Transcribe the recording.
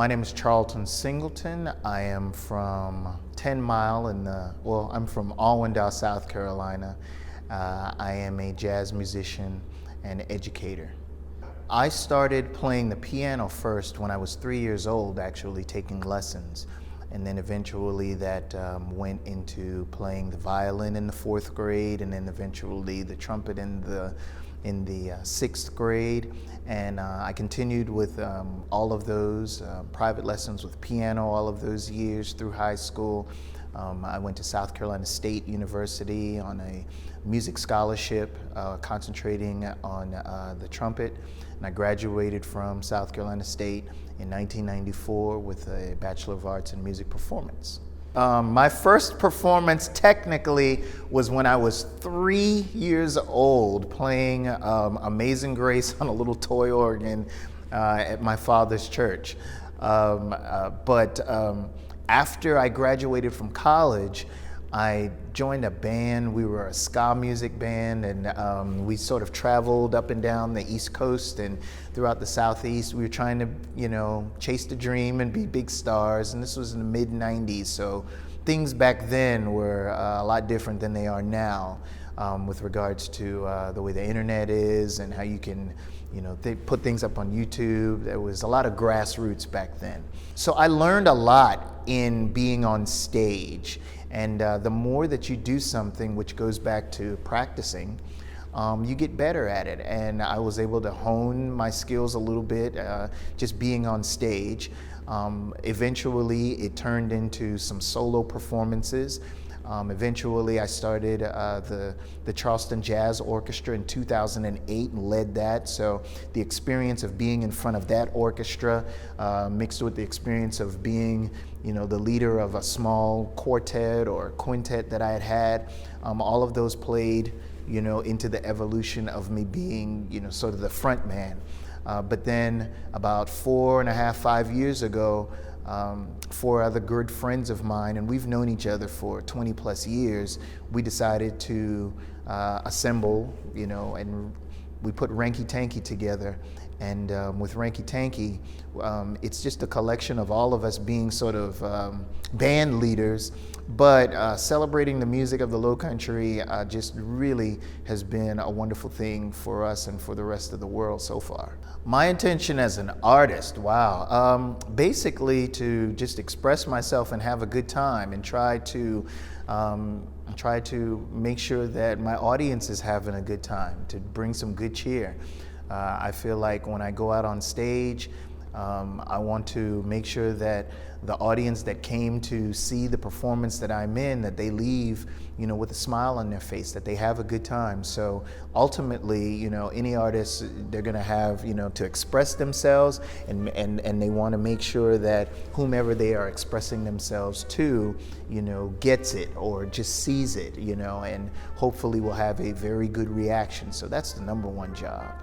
My name is Charlton Singleton. I am from 10 Mile I'm from Allendale, South Carolina. I am a jazz musician and educator. I started playing the piano first when I was 3 years old, actually taking lessons. And then eventually that went into playing the violin in the 4th grade, and then eventually the trumpet in the 6th grade. And I continued with all of those private lessons with piano all of those years through high school. I went to South Carolina State University on a music scholarship, concentrating on the trumpet. And I graduated from South Carolina State in 1994 with a Bachelor of Arts in Music Performance. My first performance technically was when I was 3 years old, playing Amazing Grace on a little toy organ at my father's church. But after I graduated from college, I joined a band. We were a ska music band, and we sort of traveled up and down the East Coast and throughout the Southeast. We were trying to, chase the dream and be big stars, and this was in the mid-90s, so things back then were a lot different than they are now with regards to the way the internet is and how you can put things up on YouTube. There was a lot of grassroots back then. So I learned a lot in being on stage. And the more that you do something, which goes back to practicing, you get better at it. And I was able to hone my skills a little bit just being on stage. Eventually, it turned into some solo performances. Eventually, I started the Charleston Jazz Orchestra in 2008 and led that. So the experience of being in front of that orchestra mixed with the experience of being the leader of a small quartet or quintet that I had, all of those played into the evolution of me being sort of the front man. But then about 4.5, 5 years ago, 4 other good friends of mine, and we've known each other for 20 plus years, we decided to assemble, and we put Ranky Tanky together. And with Ranky Tanky, it's just a collection of all of us being sort of band leaders, but celebrating the music of the Lowcountry just really has been a wonderful thing for us and for the rest of the world so far. My intention as an artist, wow, basically to just express myself and have a good time and try to make sure that my audience is having a good time, to bring some good cheer. I feel like when I go out on stage, I want to make sure that the audience that came to see the performance that I'm in, that they leave, with a smile on their face, that they have a good time. So ultimately, any artist, they're going to have, to express themselves, and they want to make sure that whomever they are expressing themselves to, gets it or just sees it, and hopefully will have a very good reaction. So that's the #1 job.